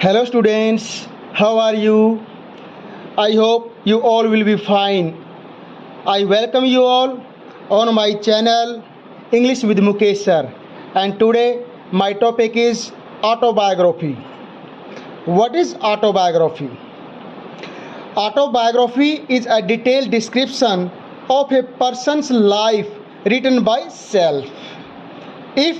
Hello students, how are you? I hope you all will be fine. I welcome you all on my channel English with Mukesh sir, and today my topic is autobiography. What is autobiography? Autobiography is a detailed description of a person's life written by self. If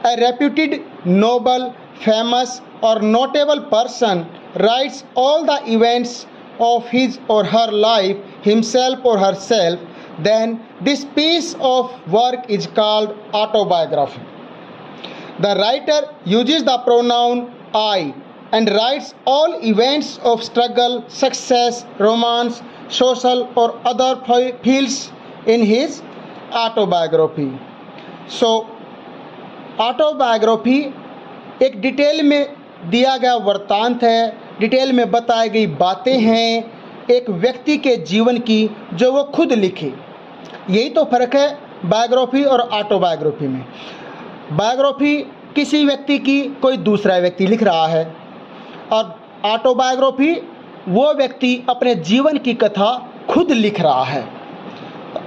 a reputed, noble, famous, or notable person writes all the events of his or her life himself or herself, then this piece of work is called autobiography. The writer uses the pronoun I and writes all events of struggle, success, romance, social, or other fields in his autobiography. So, autobiography एक detail में दिया गया वृत्तांत है, detail में बताई गई बातें हैं एक व्यक्ति के जीवन की जो वो खुद लिखे। यही तो फ़र्क है बायोग्राफी और ऑटोबायोग्राफी में। बायोग्राफी किसी व्यक्ति की कोई दूसरा व्यक्ति लिख रहा है और ऑटोबायोग्राफी वो व्यक्ति अपने जीवन की कथा खुद लिख रहा है।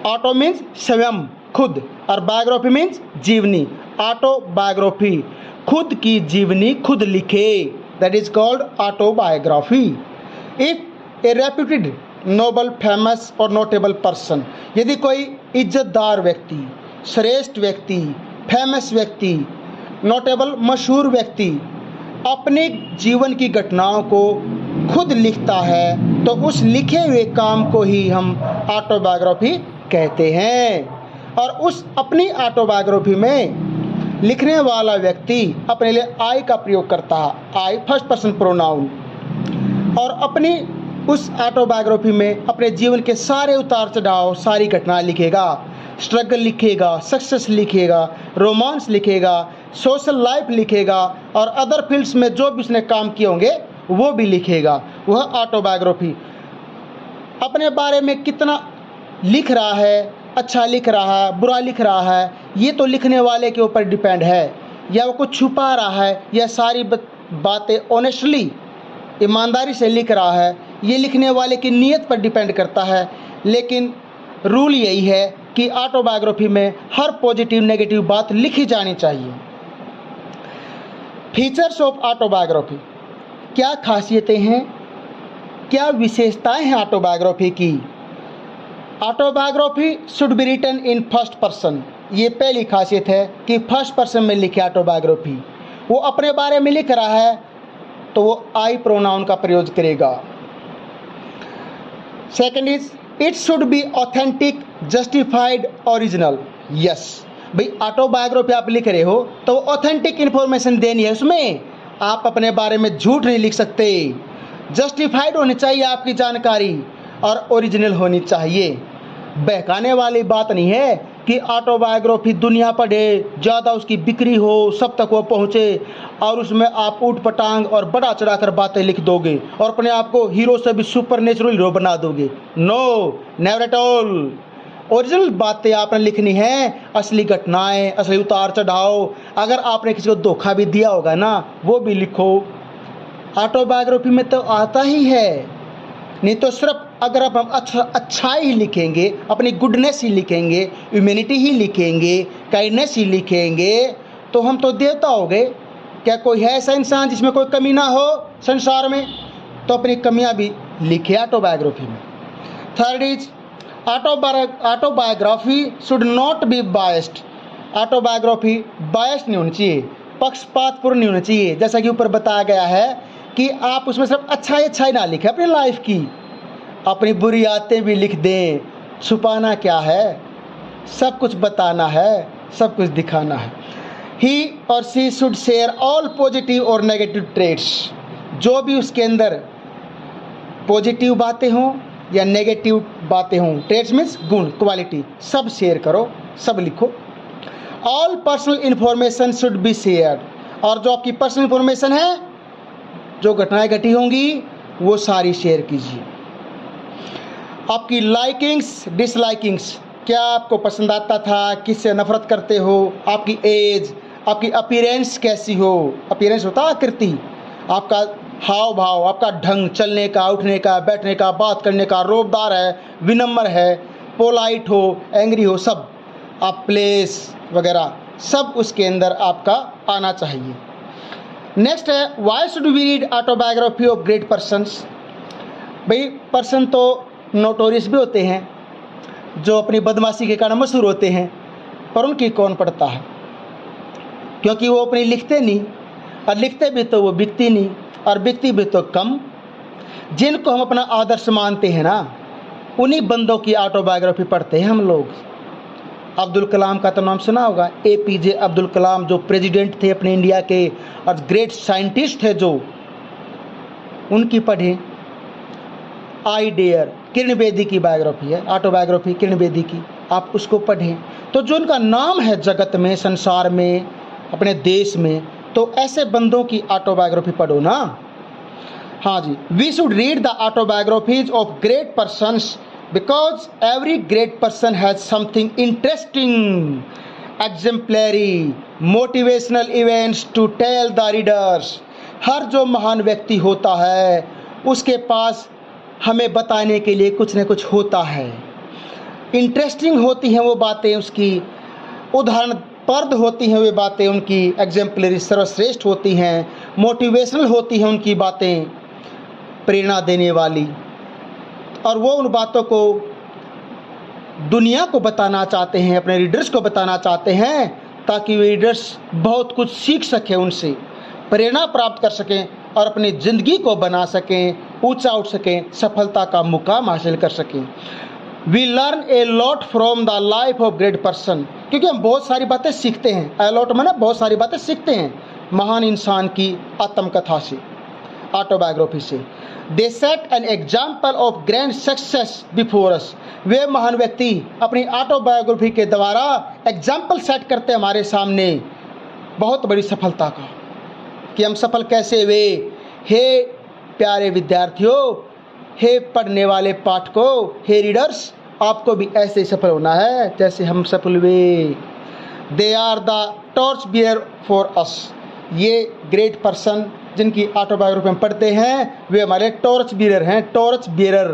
ऑटो मीन्स स्वयं, खुद, और बायोग्राफी मीन्स जीवनी। ऑटोबायोग्राफी खुद की जीवनी खुद लिखे, that is called autobiography. If a reputed, noble, famous और नोटेबल पर्सन, यदि कोई इज्जतदार व्यक्ति, श्रेष्ठ व्यक्ति, फेमस व्यक्ति, नोटेबल, मशहूर व्यक्ति अपने जीवन की घटनाओं को खुद लिखता है तो उस लिखे हुए काम को ही हम ऑटोबायोग्राफी कहते हैं। और उस अपनी ऑटोबायोग्राफी में लिखने वाला व्यक्ति अपने लिए आई का प्रयोग करता है, आई फर्स्ट पर्सन प्रोनाउन, और अपनी उस ऑटोबायोग्राफी में अपने जीवन के सारे उतार चढ़ाव, सारी घटनाएं लिखेगा, स्ट्रगल लिखेगा, सक्सेस लिखेगा, रोमांस लिखेगा, सोशल लाइफ लिखेगा और अदर फील्ड्स में जो भी उसने काम किए होंगे वो भी लिखेगा। वह ऑटोबायोग्राफी अपने बारे में कितना लिख रहा है, अच्छा लिख रहा है, बुरा लिख रहा है, ये तो लिखने वाले के ऊपर डिपेंड है, या वो कुछ छुपा रहा है या सारी बातें ऑनेस्टली, ईमानदारी से लिख रहा है, ये लिखने वाले की नीयत पर डिपेंड करता है। लेकिन रूल यही है कि ऑटोबायोग्राफी में हर पॉजिटिव नेगेटिव बात लिखी जानी चाहिए। फीचर्स ऑफ ऑटोबायोग्राफी, क्या खासियतें हैं, क्या विशेषताएं हैं ऑटोबायोग्राफी की। Autobiography should be written in first person, ये पहली खासियत है कि फर्स्ट पर्सन में लिखे ऑटोबायोग्राफी। वो अपने बारे में लिख रहा है तो वो आई प्रोनाउन का प्रयोग करेगा। Second is it should be authentic, justified, original. Yes भाई, ऑटोबायोग्राफी आप लिख रहे हो तो ऑथेंटिक इन्फॉर्मेशन देनी है, उसमें आप अपने बारे में झूठ नहीं लिख सकते। जस्टिफाइड होनी चाहिए आपकी जानकारी और ओरिजिनल होनी चाहिए। बहकाने वाली बात नहीं है कि ऑटोबायोग्राफी दुनिया पढ़े, ज़्यादा उसकी बिक्री हो, सब तक वो पहुँचे और उसमें आप ऊट पटांग और बड़ा चढ़ाकर बातें लिख दोगे और अपने आप को हीरो से भी सुपर नेचुरल हीरो बना दोगे। No, never at all. Original बातें आपने लिखनी है, असली घटनाएं, असली उतार चढ़ाव। अगर आपने किसी को धोखा भी दिया होगा ना, वो भी लिखो। ऑटोबायोग्राफी में तो आता ही है, नहीं तो सिर्फ अगर आप हम अच्छाई ही लिखेंगे, अपनी गुडनेस ही लिखेंगे, ह्यूमैनिटी ही लिखेंगे, काइंडनेस ही लिखेंगे तो हम तो देवता हो गए। क्या कोई है ऐसा इंसान जिसमें कोई कमी ना हो संसार में? तो अपनी कमियां भी लिखे ऑटोबायोग्राफी में। Third is autobiography should not be biased. Autobiography biased नहीं होनी चाहिए, पक्षपातपूर्ण नहीं होनी चाहिए। जैसा कि ऊपर बताया गया है कि आप उसमें सिर्फ अच्छाई ना लिखें अपनी लाइफ की, अपनी बुरी आदतें भी लिख दें। छुपाना क्या है, सब कुछ बताना है, सब कुछ दिखाना है। ही और सी शुड शेयर ऑल पॉजिटिव और नेगेटिव ट्रेट्स। जो भी उसके अंदर पॉजिटिव बातें हों या नेगेटिव बातें हों, ट्रेट्स मीन्स गुण, क्वालिटी, सब शेयर करो, सब लिखो। All personal information should be shared, और जो आपकी पर्सनल इंफॉर्मेशन है, जो घटनाएं घटी होंगी वो सारी शेयर कीजिए। आपकी लाइकिंग्स, डिसलाइकिंग्स, क्या आपको पसंद आता था, किससे नफरत करते हो, आपकी एज, आपकी अपीयरेंस कैसी हो, अपीयरेंस होता है आकृति, आपका हाव भाव, आपका ढंग चलने का, उठने का, बैठने का, बात करने का रोबदार है, विनम्र है, पोलाइट हो, एंग्री हो, सब आप प्लेस वगैरह सब उसके अंदर आपका आना चाहिए। नेक्स्ट है why should we read autobiography of great persons. भाई पर्सन तो नोटोरियस भी होते हैं जो अपनी बदमाशी के कारण मशहूर होते हैं, पर उनकी कौन पढ़ता है, क्योंकि वो अपनी लिखते नहीं, और लिखते भी तो वो बिकती नहीं, और बिकती भी तो कम। जिनको हम अपना आदर्श मानते हैं ना, उन्हीं बंदों की ऑटोबायोग्राफी पढ़ते हैं हम लोग। अब्दुल कलाम का तो नाम सुना होगा, APJ अब्दुल कलाम, जो प्रेसिडेंट थे अपने इंडिया के और ग्रेट साइंटिस्ट थे जो, उनकी पढ़ें। आई डेयर, किरण बेदी की बायोग्राफी है, ऑटोबायोग्राफी किरण बेदी की, आप उसको पढ़ें। तो जो उनका नाम है जगत में, संसार में, अपने देश में, तो ऐसे बंदों की ऑटोबायोग्राफी पढ़ो ना। हाँ जी, we should read the autobiographies of great persons because every great person has something interesting, exemplary, motivational events to tell the readers. हर जो महान व्यक्ति होता है उसके पास हमें बताने के लिए कुछ न कुछ होता है। इंटरेस्टिंग होती हैं वो बातें उसकी, उदाहरणप्रद होती हैं वे बातें उनकी, एग्जेम्पलरी सर्वश्रेष्ठ होती हैं, मोटिवेशनल होती हैं उनकी बातें, प्रेरणा देने वाली, और वो उन बातों को दुनिया को बताना चाहते हैं, अपने रीडर्स को बताना चाहते हैं, ताकि वे रीडर्स बहुत कुछ सीख सकें, उनसे प्रेरणा प्राप्त कर सकें और अपनी ज़िंदगी को बना सकें, ऊंचा उठ सकें, सफलता का मुकाम हासिल कर सकें। We learn a lot from the life of great person, क्योंकि हम बहुत सारी बातें सीखते हैं। ए लॉट माने बहुत सारी बातें सीखते हैं महान इंसान की आत्मकथा से, ऑटोबायोग्राफी से। They set an example of grand success before us. वे महान व्यक्ति अपनी ऑटोबायोग्राफी के द्वारा एग्जाम्पल सेट करते हैं हमारे सामने बहुत बड़ी सफलता का, कि हम सफल कैसे हुए। हे प्यारे विद्यार्थियों, हे पढ़ने वाले पाठकों, हे रीडर्स, आपको भी ऐसे ही सफल होना है जैसे हम सफल हुए। They are the torch bearer for us. ये ग्रेट पर्सन जिनकी ऑटोबायोग्राफी हम पढ़ते हैं वे हमारे टॉर्च बियर हैं। टॉर्च बियरर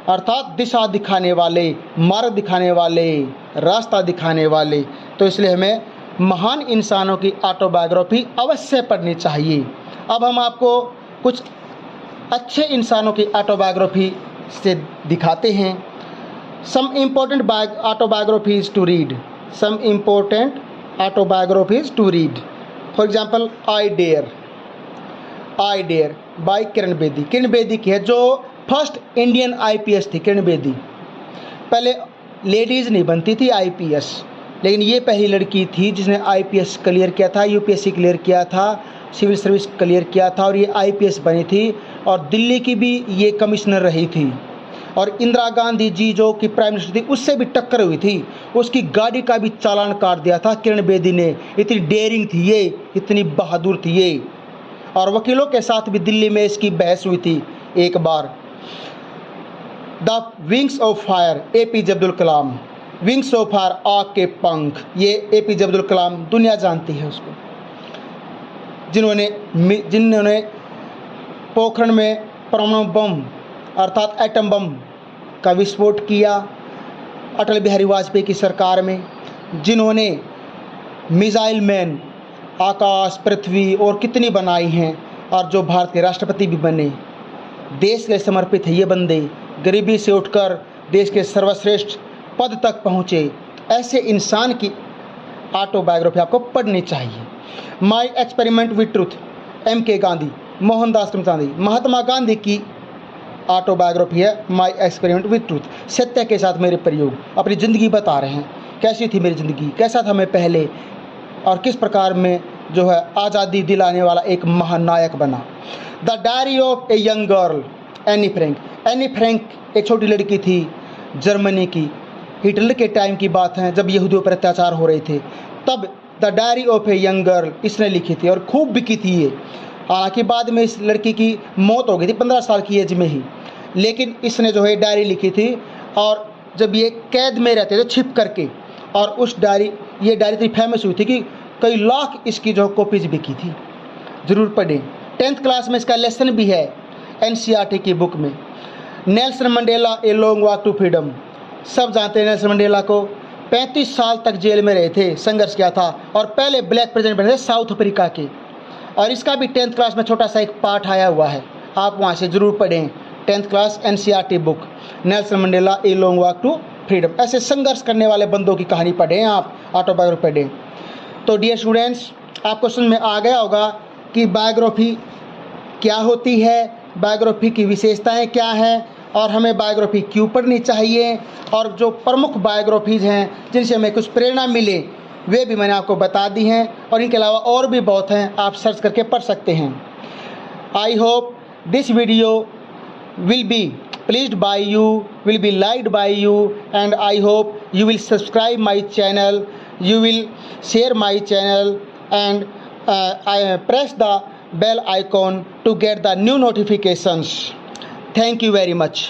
अर्थात दिशा दिखाने वाले, मार्ग दिखाने वाले, रास्ता दिखाने वाले। तो इसलिए हमें महान इंसानों की ऑटोबायोग्राफी अवश्य पढ़नी चाहिए। अब हम आपको कुछ अच्छे इंसानों की ऑटोबायोग्राफी से दिखाते हैं। Some important autobiographies to read, some important autobiographies to read. For example I dare by Kiran Bedi. Kiran Bedi की है, जो फर्स्ट इंडियन IPS थी। किरण बेदी पहले लेडीज़ नहीं बनती थी IPS, लेकिन ये पहली लड़की थी जिसने IPS क्लियर किया था, UPSC क्लियर किया था, सिविल सर्विस क्लियर किया था, और ये IPS बनी थी। और दिल्ली की भी ये कमिश्नर रही थी, और इंदिरा गांधी जी जो कि प्राइम मिनिस्टर थी उससे भी टक्कर हुई थी, उसकी गाड़ी का भी चालान काट दिया था किरण बेदी ने। इतनी डेयरिंग थी ये, इतनी बहादुर थी ये। और वकीलों के साथ भी दिल्ली में इसकी बहस हुई थी एक बार। The wings of fire, APJ Abdul Kalam. Wings of fire, आग के पंख, ये APJ अब्दुल कलाम, दुनिया जानती है उसको, जिन्होंने पोखरण में परमाणु बम अर्थात एटम बम का विस्फोट किया अटल बिहारी वाजपेयी की सरकार में, जिन्होंने मिसाइल मैन आकाश, पृथ्वी और कितनी बनाई हैं, और जो भारत के राष्ट्रपति भी बने। देश के समर्पित है ये बंदे, गरीबी से उठकर देश के सर्वश्रेष्ठ पद तक पहुँचे। ऐसे इंसान की ऑटोबायोग्राफी आपको पढ़नी चाहिए। My experiment with truth, MK Gandhi, Mohandas Karamchand Gandhi. Mahatma Gandhi की ऑटोबायोग्राफी है माई एक्सपेरिमेंट विद ट्रूथ। सत्य के साथ मेरे प्रयोग, अपनी ज़िंदगी बता रहे हैं, कैसी थी मेरी ज़िंदगी, कैसा था मैं पहले, और किस प्रकार में जो है आज़ादी दिलाने वाला एक महानायक बना। The diary of a young girl, Anne Frank. Anne Frank एक छोटी लड़की थी जर्मनी की, हिटलर के टाइम की बात है जब यहूदियों पर अत्याचार हो रहे थे, तब the diary of a young girl इसने लिखी थी, और खूब बिकी थी ये। हालांकि बाद में इस लड़की की मौत हो गई थी 15 साल की एज में ही, लेकिन इसने जो है डायरी लिखी थी। और जब ये कैद में रहते थे छिप करके, और उस ये डायरी इतनी फेमस हुई थी कि कई लाख इसकी जो कॉपीज बिकी थी। ज़रूर पढ़ें। 10th क्लास में इसका लेसन भी है NCERT की बुक में। Nelson Mandela a long walk to freedom, सब जानते हैं नेल्सन मंडेला को। 35 साल तक जेल में रहे थे, संघर्ष किया था और पहले ब्लैक प्रेसिडेंट बने थे साउथ अफ्रीका के। और इसका भी 10th क्लास में छोटा सा एक पार्ट आया हुआ है, आप वहाँ से ज़रूर पढ़ें। 10th class NCERT book, Nelson Mandela a long walk to freedom. ऐसे संघर्ष करने वाले बंदों की कहानी पढ़ें, आप ऑटोबायोग्राफी पढ़ें। तो डियर स्टूडेंट्स, आपको समझ में आ गया होगा कि बायोग्राफी क्या होती है, बायोग्राफी की विशेषताएं क्या हैं और हमें बायोग्राफी क्यों पढ़नी चाहिए, और जो प्रमुख बायोग्राफीज़ हैं जिनसे हमें कुछ प्रेरणा मिले वे भी मैंने आपको बता दी हैं, और इनके अलावा और भी बहुत हैं, आप सर्च करके पढ़ सकते हैं। I hope this video will be pleased by you, will be liked by you, and I hope you will subscribe my channel, you will share my channel, and I press the bell icon to get the new notifications. Thank you very much.